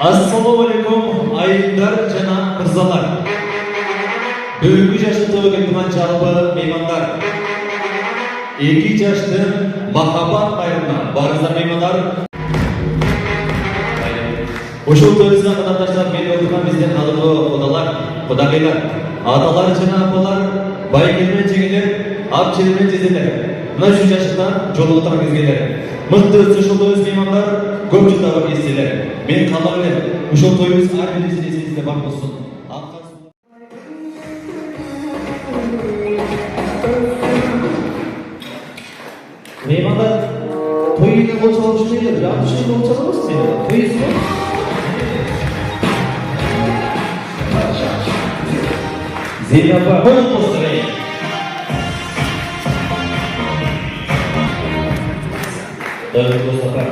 Assalamualaikum ayınlar jana mırzalar. Бүгінгі жашты тоғылған жалпы меймандар. 2 жаштың махаббат байырына барыздар меймандар. Ошол тойызға қадамдаштар мен отырған бізден қадырлы құдалар, құдағилар, аталар жана апалар, байгелмен жегелер, апчелмен жезелер. Мына 3 жаштан жолуғытар кезгелер. Мықты ошол тойыз меймандар, көп жылдағы естелер. Мен қалар елем, ошол тойыз ар біріміздің есіңізде бар болсын. Meymanlar toyuyla bol çalışmayla yanlışlıkla bol çalışmasın ya. Toyu su. Zeynep'e bol olsun be. Evet dostlar.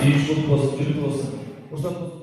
Bir üç kut olsun, çocuk olsun. Fırsat olsun.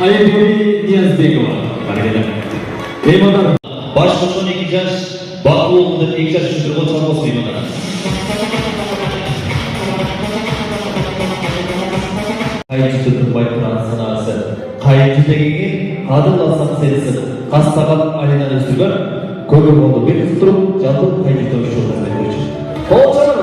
Ayıpoli Niyazbekova. Meymanlar. Başkomutan 2 yaş, Bakıoğlu'nda 2 yaş üstü olacağımız meymanlar. Kayıcıdın baytıran sanası. Kayıcıdaki kadın alsan serisi. Kastaban Alina Üstüber. Kömür oldu bir tuturup canlı kayıcıdan şu olmasına koyacak. Olacağım.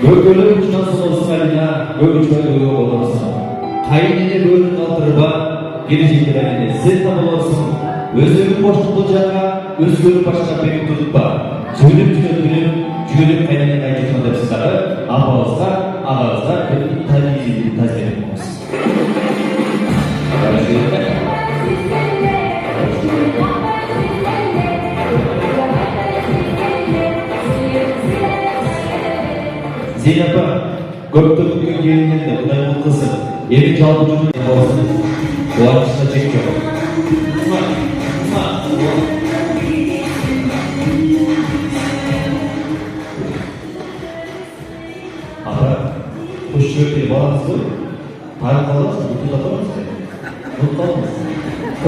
Bölgölөр uçtan soğusun alina, bölgüçler bölge olursun. Kayınene bölgün altırıba, geleceklerine sen tam olursun. Özgürlük boşluk olacağı, özgürlük başka pek tutma. Söylüp tükönüp kaynana kayıcıktan depsizleri, ağızlar, bir tazmin olsun. Zeynep'e göktürk'ün gelinden de bunların kızı yeni çalgıcının olsun. Bu açısına çekiyor. Ama bu şöyle bağlısı tarih kalırsa mutlu da kalırsa mutlu olmasın.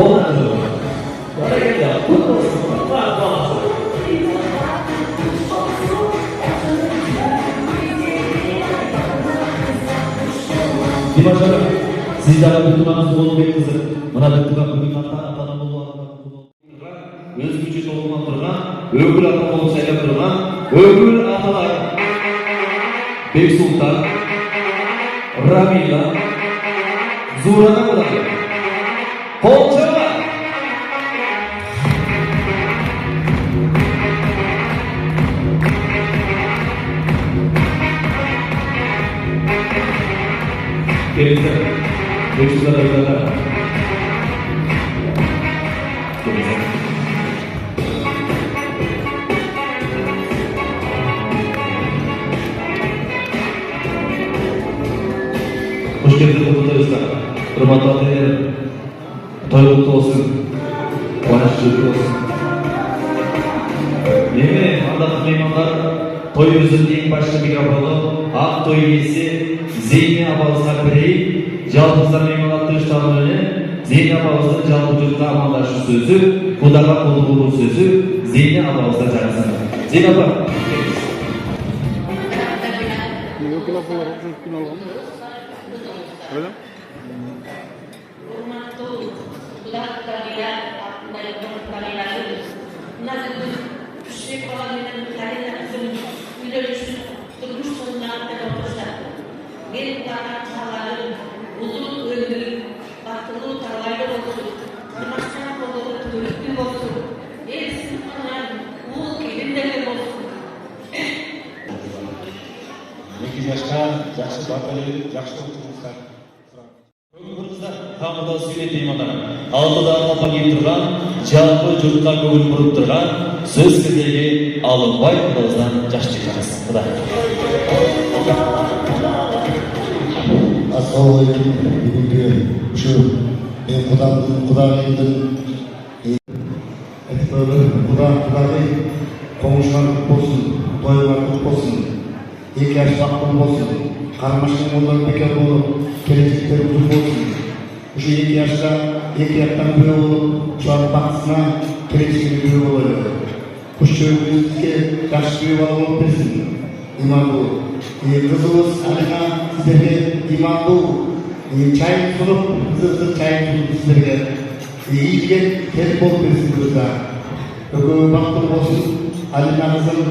Ondan sonra bana gel ya mutlu olsun. Dimash Hanım, siz de bütün bolu bir kızı. Bana bütün bugün hatta atanın bolu almak. Öz gücü dolman durgan, ögül ata bolup saylap turgan ögül atalar Beksultan, Ramila, Zurana Muradi. Kolçama! Gelirse, Beksultan Aydalar. Hoş geldiniz buradayızlar. Hürmetli adaylar, toy kutlu olsun, quvonchli olsun. Meni ardaqli mehmonlar, to'yimizning eng boshqa mikrofoni Aq to'y egasi Zeyni Abazga berib, jalbizlar mehmonlar tomonidan Zeyni Abazning jalb vujudda amallashish so'zi, Xudoga qul bo'lish so'zi Zeyni Abazga jarasın. Zeyni Abaz. Öyle? Жақсы баталия, жақсы отырыңыздар. Көңіліңізді қамыда сөйлетейін одан. Алдыда қалпа келіп тұрған, жалпы жұртқа көңіл бұрып тұрған, сөз кезегі Алымбай құдалыздан жақсы жарасın. Құда. Ассалаумағалейкум. Бүгінгі ұшы құдағайымдың құдағай қоңышқан болсын, тойға құт болсын, екі ашпақпын болсын, қармашың олар бекер болып, келешектер ұзын болсын. Ұшы екі ашқа, екі яқтан бірі болып, ұшар бақсына келешектер бірі болады. Құш жөнімізге жақсы бірі болып берсін. Иманду. Қызымыз Алина сіздерге иманду. Чайын сұлып, қызымыз чайын сұлып сіздерге. Иілген кел болып берсін қыздар. Бүгін бақытты болсын. Алина қызым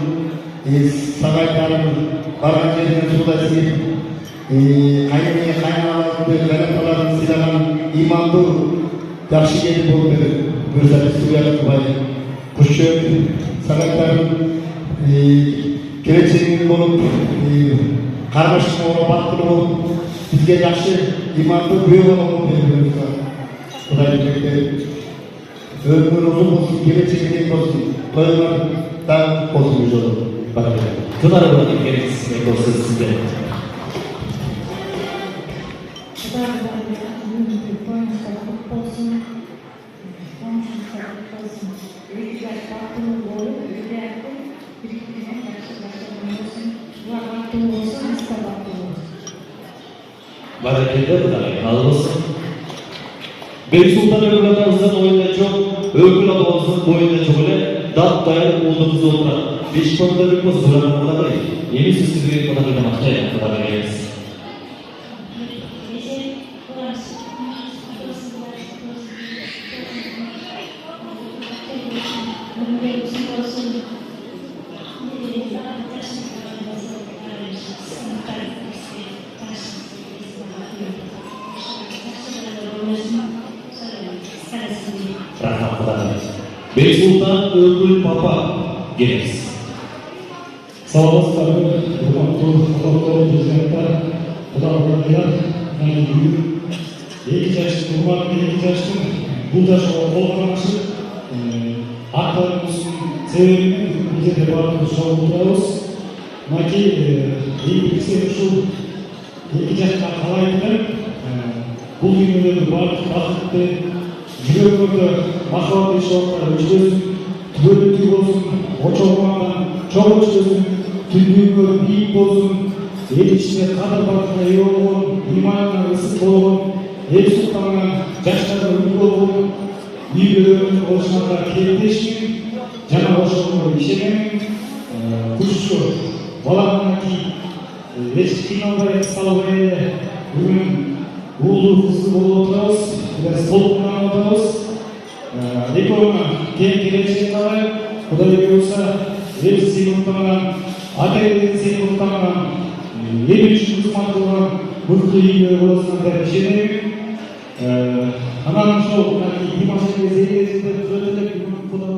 сағайтарын барған жерінен судай сүйіп, қайналарды, ғараталарын сыйлаған иманду жақсы келі болып беріп, өзәрі суяды құбайды. Құшшы сағайтарын келешегін болып, қармашын оға бақытты болып, бізге жақсы иманду бөй болып беріп, құдай жүректе өмір ұзын болсын, келешегін болсын, тойылар да болсын жолы. Кынары бұлады керексіз осы сізде. Baraketli Құдай, қалғылсын. Бексултан Ögül атамыздың ойында жоқ, Ögül атамыздың бойында жоқ өлі, даттайын ұлдымыз отырады. Beş konuda bir poz duran Құдағай. Емес үстізге Құдағайдан мақтайын, Құдағай емес. Рахмат Құдағай. Бексултан Ögül папа келеміз. Саламатсыздар, құрметті құттықтау президенттер, құдағайлар, екі жастың бұл жашқа қолған ашып, ақтарымыздың себебімен біздерде барлығы шауып отырамыз. Мәке, екі жасқа қалайтындар, бұл дүниелерді барлық бақытты, жүрегімді махаббат ешуақтар өшкесін, түбөлі болсын, очауғандан çok uçtusun, tündüğün büyük olsun, el içinde kadar bakına iyi olun, imanına ısık olun, el sultanına yaşlarda ümit olun, büyüklerin oluşanlar keyifleşin, cana hoşluğunu işemeyin, kuşçu, balanındaki reçkinanları salvaya, bugün uğurlu kızı bolu oturuz, biraz soluklarına oturuz, ekonomi, gelecek kadar, Құдай бұйырса, ел сыйлықтаған, ата елден сыйлықтаған, ел үшін қызмет қылған мықты ерлер боласыңдар деп сенемін. Анан сол Димаш кезінде түзетіліп Құдай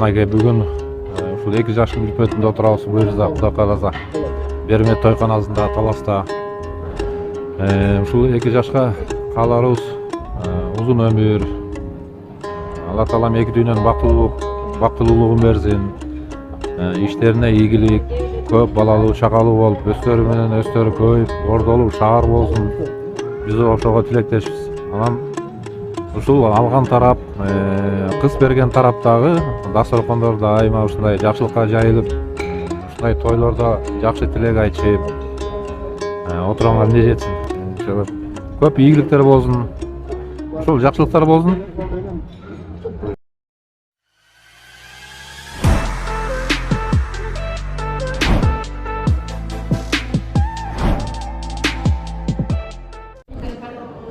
Мынайга бүгүн ушул 2 жаштын үлпөтүндө отурабыз. Буюрса Кудай кааласа Бермет тойканасында Таласта. Ушул 2 жашка кааларыбыз узун өмүр. Алла Таалам эки дүйнөнүн бактылуулугун берсин. Иштерине ийгилик, көп балалуу, чакалуу болуп, өстөрү менен өстөрү көбөйүп, ордолуу шаар болсун. Биз ошого тилектешпиз. Анан ушул алган тарап, кыз берген тараптагы дасторкондордо айма ушундай жакшылыкка жайылып, ушундай тойлордо жакшы тилек айтышып, отурганга эмне жетсин. Көп ийгиликтер болсун. Ушул жакшылыктар болсун.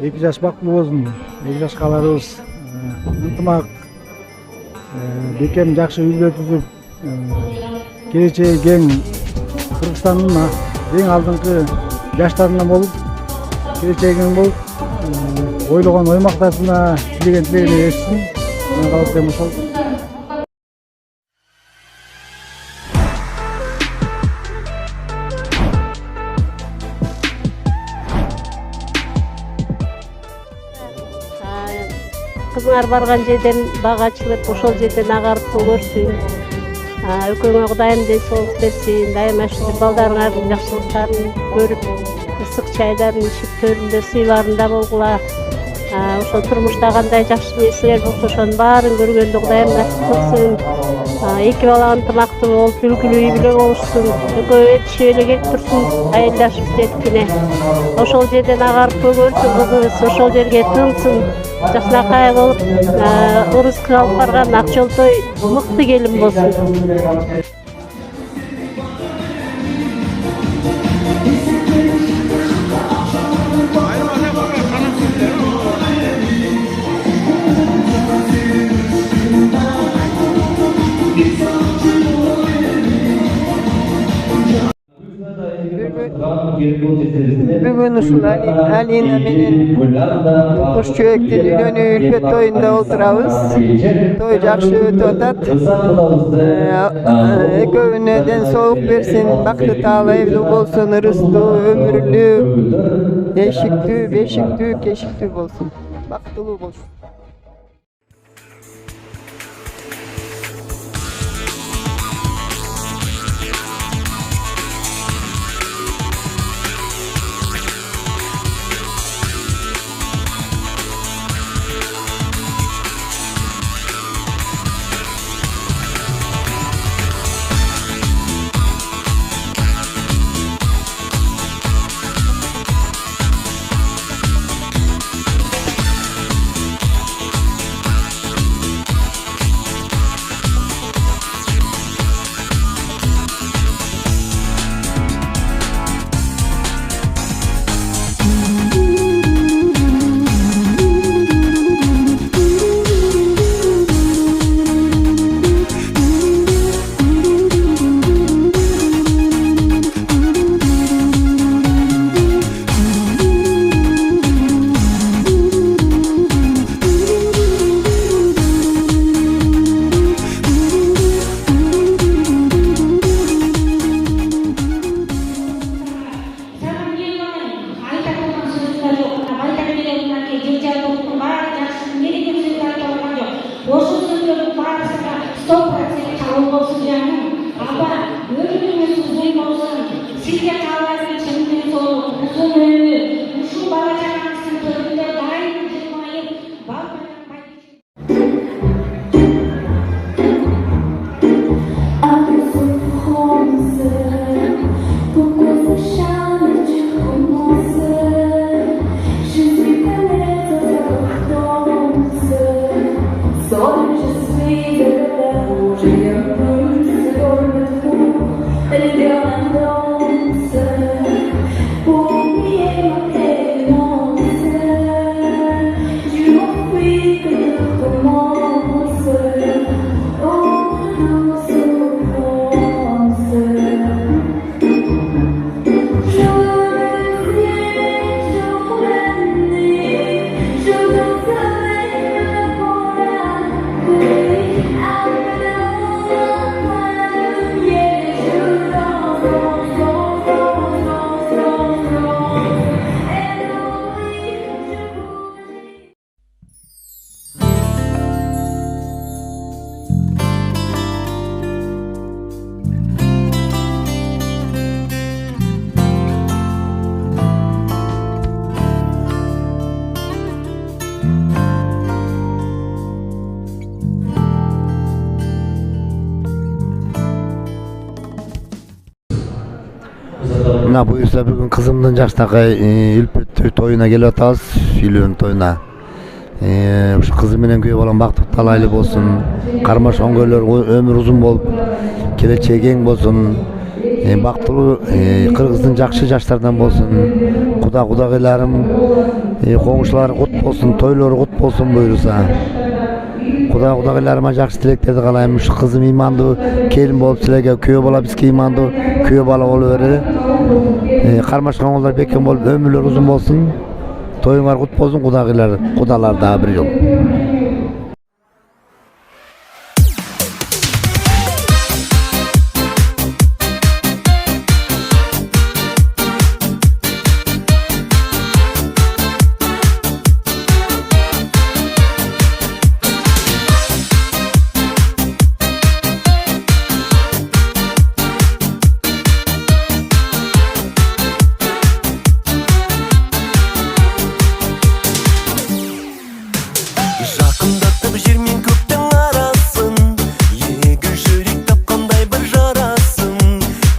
Эки жаш бактылуу болсун, 2 жаш кааларыбыз ынтымак, бекем жакшы үйлөр түзүп, келечеги кең Кыргызстандын эң алдыңкы жаштарынан болуп, келечеги кең болуп, ойлогон ой мактасына тилеген тилегине эришсин. Мен калп ошол. Кызыңар барган жерден бага ачылып, ошол жерден агарып көрсүн. Экөөңө Кудайым ден соолук берсин. Дайыма ушинтип балдарыңардын жакшылыктарын көрүп, ысык чайларын ичип, төрүндө сыйларында болгула. Ошол турмушта кандай жакшы нерселер болсо ошонун баарын көргөндө Кудайым насип кылсын. Эки бала ынтымактуу болуп, үлгүлүү үй бүлө болушсун. Экөө этишип эле келип турсун, айылдашып деткине. Ошол жерден агарып көгөрсүн кызыбыз, ошол жерге тынсын. Жакшынакай болуп, ырызкы алып барган Акчолтой мыкты келин болсун. Бүгүн ушул Алина менен Куш чөбөктүн үйлөнүү үлпөт тоюнда отурабыз. Той жакшы өтүп атат. Экөөбүнө ден соолук берсин, бактыт таалайбылуу болсун, ырыстуу, өмүрлүү, эшиктүү, бешиктүү, кешиктүү болсун. Бактылуу болсун. Мына буюрса бүгүн кызымдын жакшынакай үлпөт тоюна келип атабыз, үйлөнүү тоюна. Ушу кызым менен күйөө балам бактылуу талайлуу болсун, кармаш оңгөйлөр өмүр узун болуп, келечеги кең болсун, бактылуу кыргыздын жакшы жаштарынан болсун. Кудагыйларым, коңшулар кут болсун, тойлору кут болсун буюрса. Кудагыйларыма жакшы тилектерди каалайм. Ушу кызым ыймандуу келин болуп силерге, күйөө бала бизге ыймандуу күйөө бала боло берели. Кармашкан оңгоолор бекем болуп, өмүрлөр узун болсун. Toyuңар кут болсун кудалар дагы бир жолу. Жақындатып жер мен көктің арасын, егіз жүрек тапқандай бір жарасын.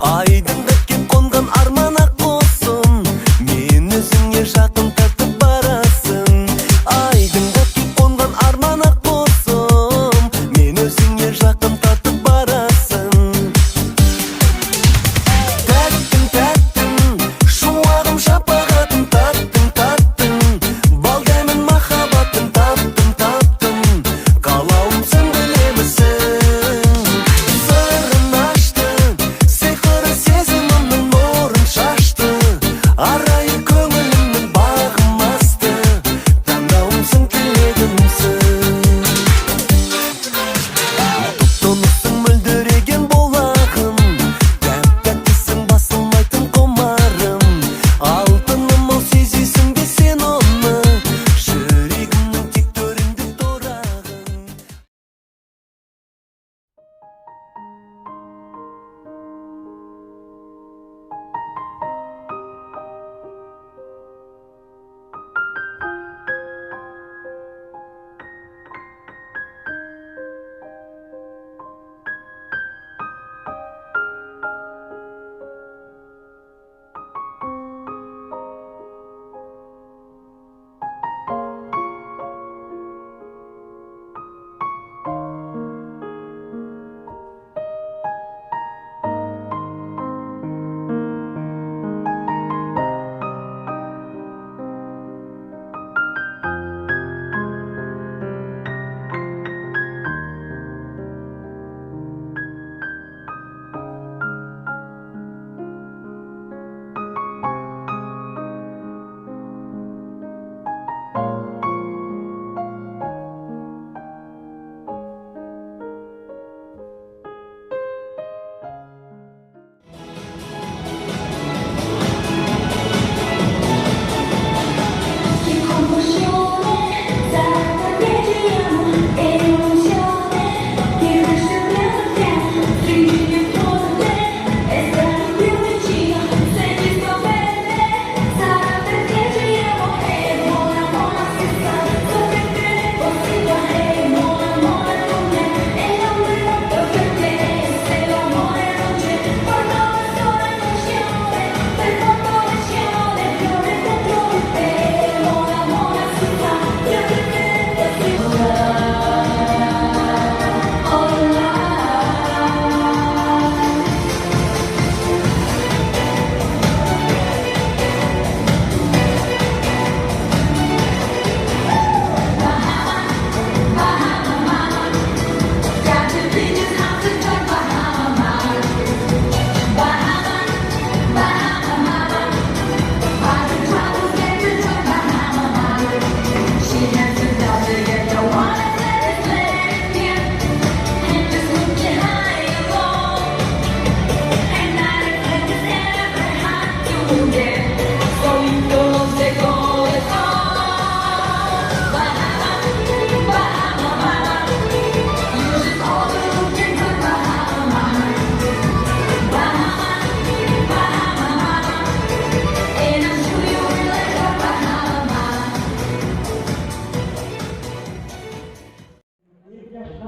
Айдында кеп қонған арман ақ құсым, мен өзіңе жақын тартып барасың. Айдында кеп қонған арман ақ құсым, мен өзіңе жақын тартып барасың. Тәттің, тәттің, шуағым шапағатын таттың, бал дәмін махаббатын таптым, қалауымсың білемісің. Сырын ашты, сиқыры сезімімнің нұрын шашты, арайы көңілімнің бағым асты, таңдауымсың тілегімсің. Тоқтонысың мөлдіреген болағым, тәп-тәттісің басылмайтын құмарым. Алтыным ау сезесің бе сен оны, жүрегімнің тек төрінде торағын.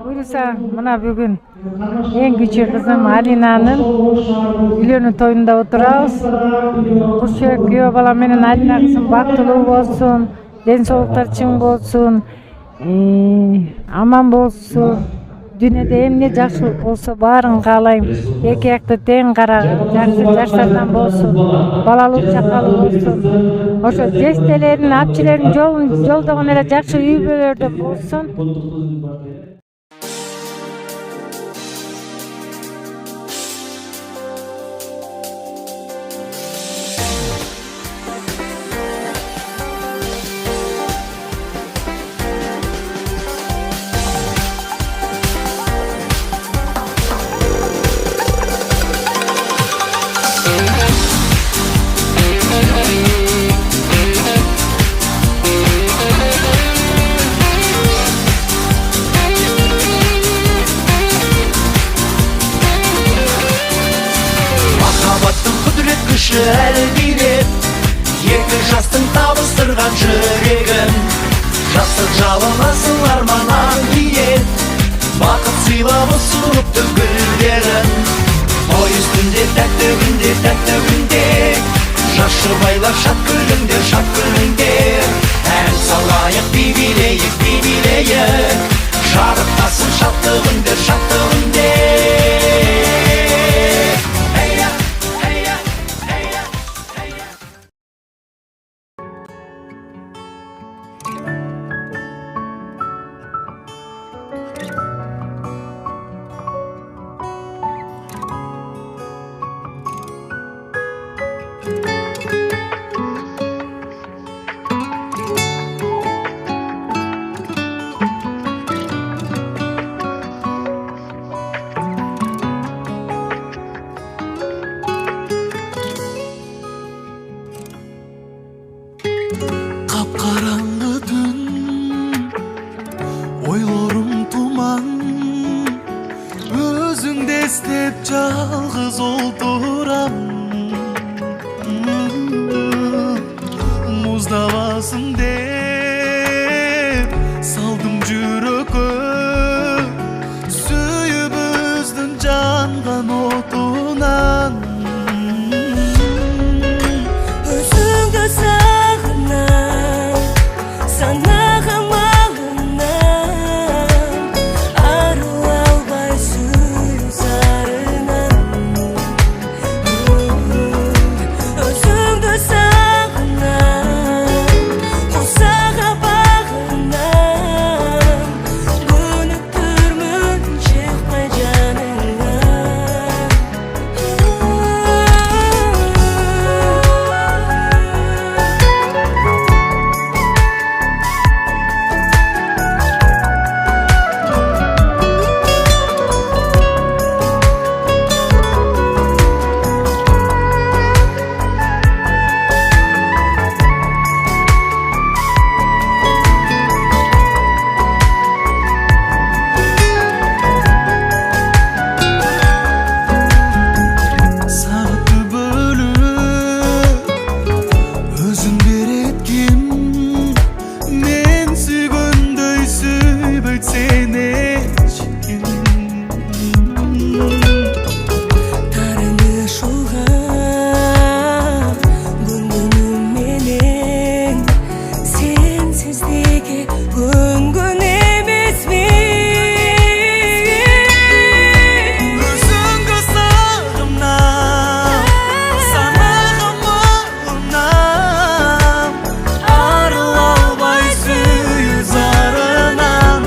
Буюрса, мына бүгүн эң кичүү кызым Алинанын үйлөнүү тоюнда отурабыз. Курчубек күйөө балам менен Алина кызым бактылуу болсун, ден соолуктары чың болсун, аман болсун. Дүйнөдө эмне жакшылык болсо баарын каалайм. Эки аякты тең карагын, жакшы жаштардан болсун, балалуу чакалуу болсун. Ошо жестелерин, апчилерин жолдогон эле жакшы үй бүлөлөрдө болсун. жүрегім жастық жалынасың арманнан кейін бақыт сыйлап ұсыныпты гүлдерін той үстінде тәтті күнде жас жұбайлар шат күліңдер ән салайық би билейік шабыттасын шаттығыңдер Kapkaranlı dün Oylarım tuman Özünde istep жалғыз olduram Muzdavasın dep Saldım жүрөккө Sүйүп üzdün жанған отунан Özüngө sağınam Sanağım alınam Arı alбай сүйүү зарынан Özüngө sağınam Курсага багынам Көнүп түрмүн чыкпай жаныңан Сағытты бөліп Өзің береткім Мен сүйгөндөй сүйбөйт сени ешким Тарынышуға Күнгөнүм менен Сенсиздиги көнгөн эмесмин Өзүңгө сагынам Санагым алынам Арыла албай сүйүү зарынан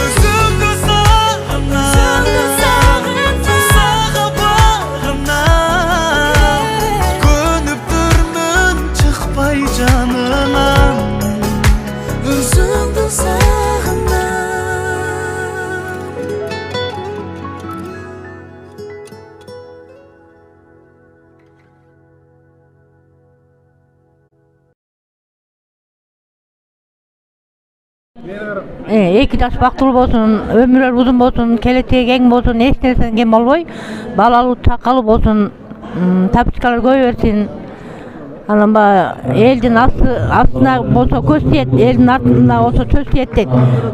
Өзүңгө сагынам Курсага багынам Көнүп түрмүн чыкпай жанынан Өзүңдү сагынам Эки жаш бактылуу болсун, өмүрү узун болсун, келечеги кең болсун, эч нерседен кем болбой, балалуу чакалуу болсун, тапочкалар көбөй берсин. Анан элдин астына болсо көз тиет, элдин артына болсо сөз тиет дейт.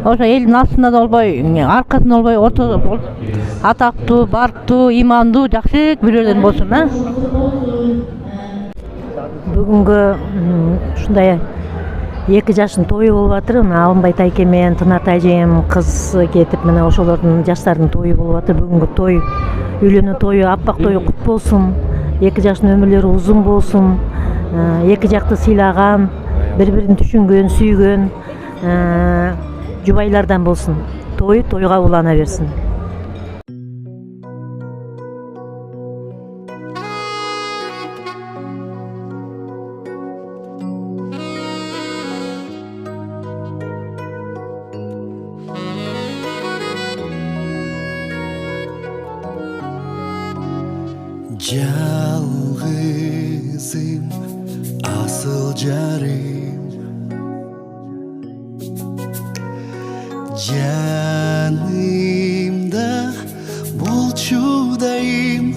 Ошо элдин астында да болбой, аркасында болбой, ортодо атактуу, барктуу, имандуу, жакшы бирөөлөр болсун, Бүгүнгү ушундай 2 жаштын тою болуп атыр. Алынбай тайке менен Тынат ажем кыз кетип, мына ошолордун жаштардын тою болуп атыр. Бүгүнгү той, үйлөнүү тою, аппак тою кут болсун. 2 жаштын өмүрлөрү узун болсун. 2 жакты сыйлаган, бири-бирин түшүнгөн, сүйгөн жубайлардан болсун. Той тойга улана берсин. Жалғызым, асыл жарым, жанымда болчу дайым.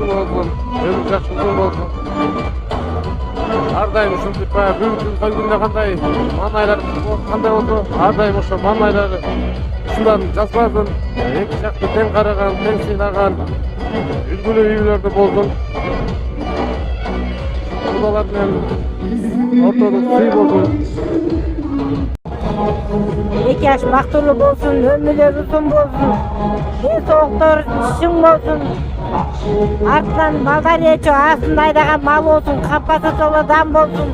бактылуу болсун, өмүр жакшы uzun болсун. Ар дайым ушинтип бүгүнкү той күндө кандай маанайлар кандай болсо, ар дайым ошо маанайлар ушундан жазбасын. Эки жакты тең караган, тең сыйнаган үлгүлүү үйлөрдө болсун. Кудалар менен ортодо сый болсун. Эки жаш бактылуу болсун, өмүрлөр uzun болсун. Ден соолуктор чың болсун. Артынан балдар ечо астында айдаган мал болсун, капасы толо дам болсун.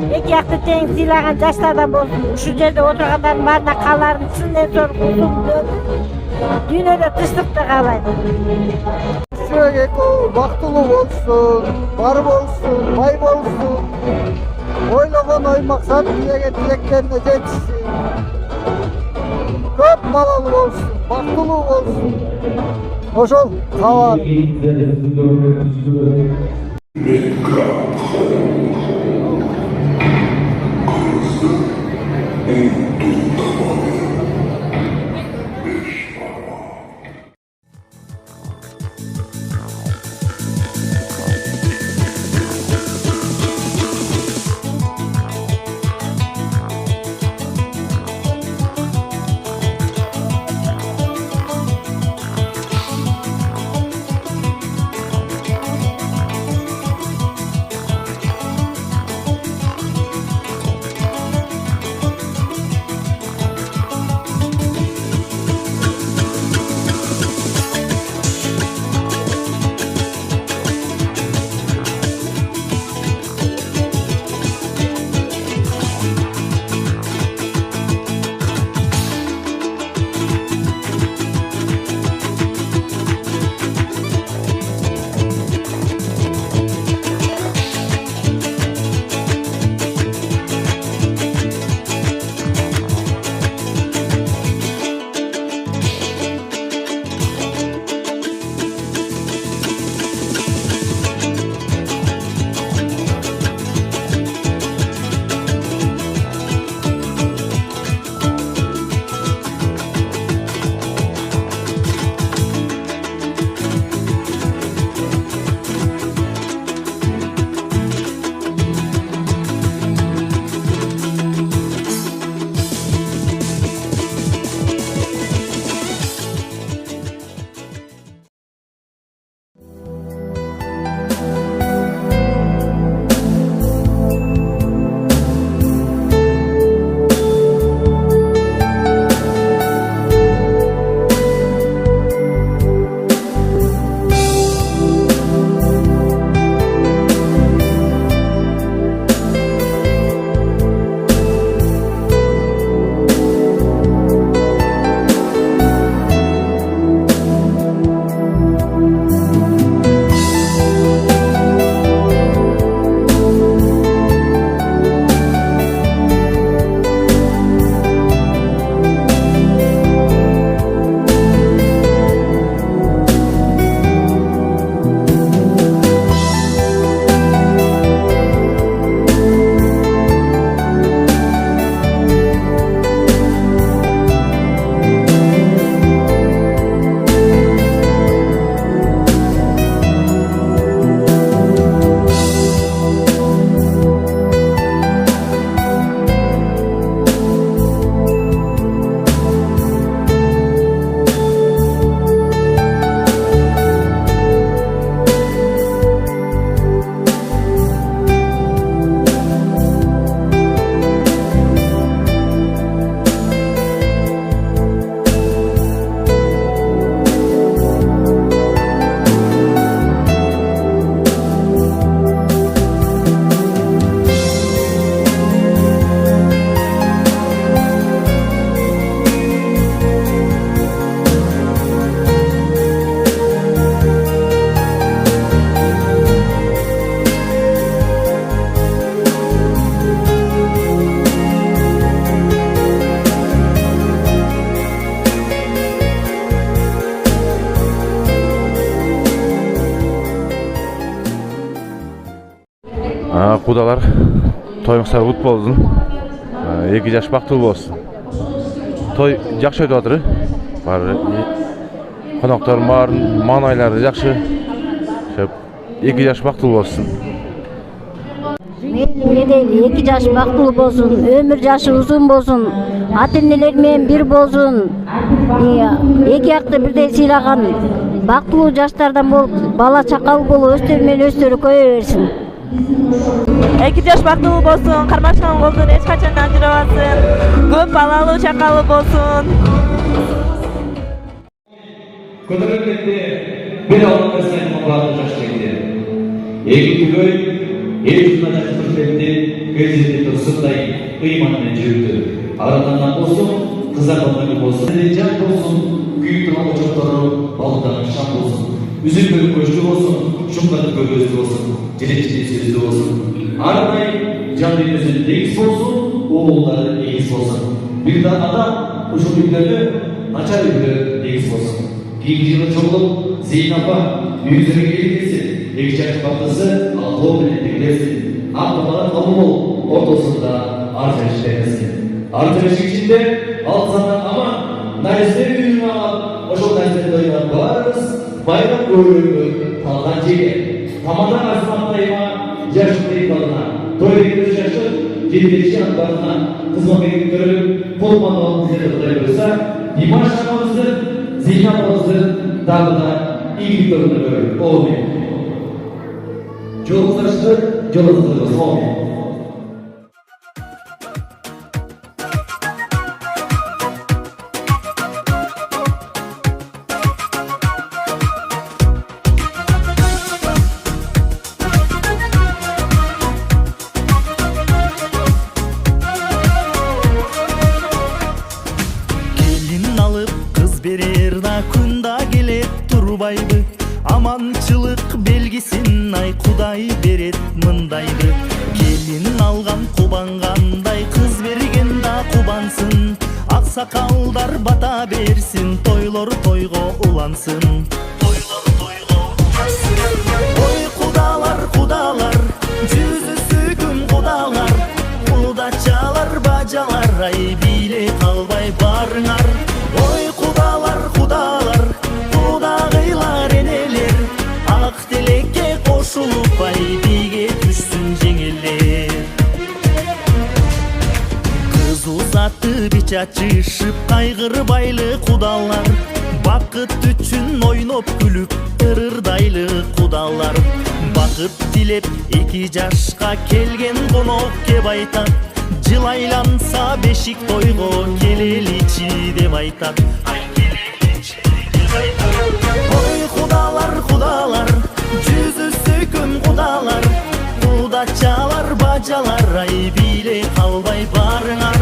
Эки жакты тең сыйлаган жаштардан болсун. Ушул жерде отургандардын баарына кааларым чын ден соолук uzun дүйнөдө тынчтыкты каалайм. Ушул экөө бактылуу болсун, бар болсун, бай болсун. Ойлогон ой максат тилеген тилектерине жетишсин. Көп балалуу болсун, бактылуу болсун. Ошол кааларым. Кудалар тоймуксар бут болсун. 2 жаш бактылуу болсун. Той жакшы өтүп атыр. Бар коноктор бар, маанайлары жакшы. 2 жаш бактылуу болсун. Мейли дейли 2 жаш бактылуу болсун, өмүр жашы узун болсун, ата энелер менен бир болсун. Эки жакты бирдей сыйлаган бактылуу жаштардан болуп, бала чакал болуп, өстөрү менен өстөрү көбөйө берсин. 2 жаш бактылуу болсун, кармашкан колдон эч качан ажырабасын, көп балалуу чакалуу болсун. Көтөрөлгенде бир алып берсең баары жаш келди. Эки күгөй эл журтуна жакшыртты, көзүндө турсундай ыйман менен жүрдү. Арадан болсун, кызарган болсун, жан болсун, күйүп турган очоктору балдар шам болсун. Üzülmeli koştu olsun, şunları göbözlü olsun, dileçli sözlü olsun. Aradayı canlı gözünün değiz olsun, oğulları değiz olsun. Bir de adam uşun yüklerini açar yükleri değiz olsun. Bir yılı çoğulup Zeynep'a yüzünü gelirsin, ekşak baktası Allah'u bilettiklersin. Aklımalar kabul ol, ortasında artış işlersin. Artış içinde al sana ama naizleri yüzünü al, o çok naizleri doyulan varız. Bayram görüldü, talgan çeke. Tamadan asmantayma, yaşlı balına. Toyrekli şaşır, cilveli şartlarına. Kızma benim görülüp, kolman olmanızı yapılıyorsa, imaj şartlarınızı, zihnatlarınızı dağda iyi görünü görülüp. Olmuyor. Yolunuz açılır, yolunuz açılır. Olmuyor. Amançılık belgisin ay Kuday beret mındaydı. Gelin algan kubanganday, kız bergen da kubansın. Aksakaldar bata bersin, toylor toygo ulansın. Oy kudalar kudalar, yüzü sükün kudalar. Kudaçalar bacalar, ay bile kalbay barınar. Oy kudalar kudalar, kudagıylar eneler. Ak dilekке koşulup ay bige düşsün jengeller. Kız uzattı bir çaçışıp kaygır baylı kudalar. Bakıt üçün oynop gülüp ırırdaylı kudalar. Bakıt dilep 2 jaşka kelgen konok kep aytat. Jıl aylansa beşik toygo keleliçi dep aytat. Oy kudalar kudalar, yüzü sükün kudalar. Kudaçalar bacalar, ay bile kalbay barınar.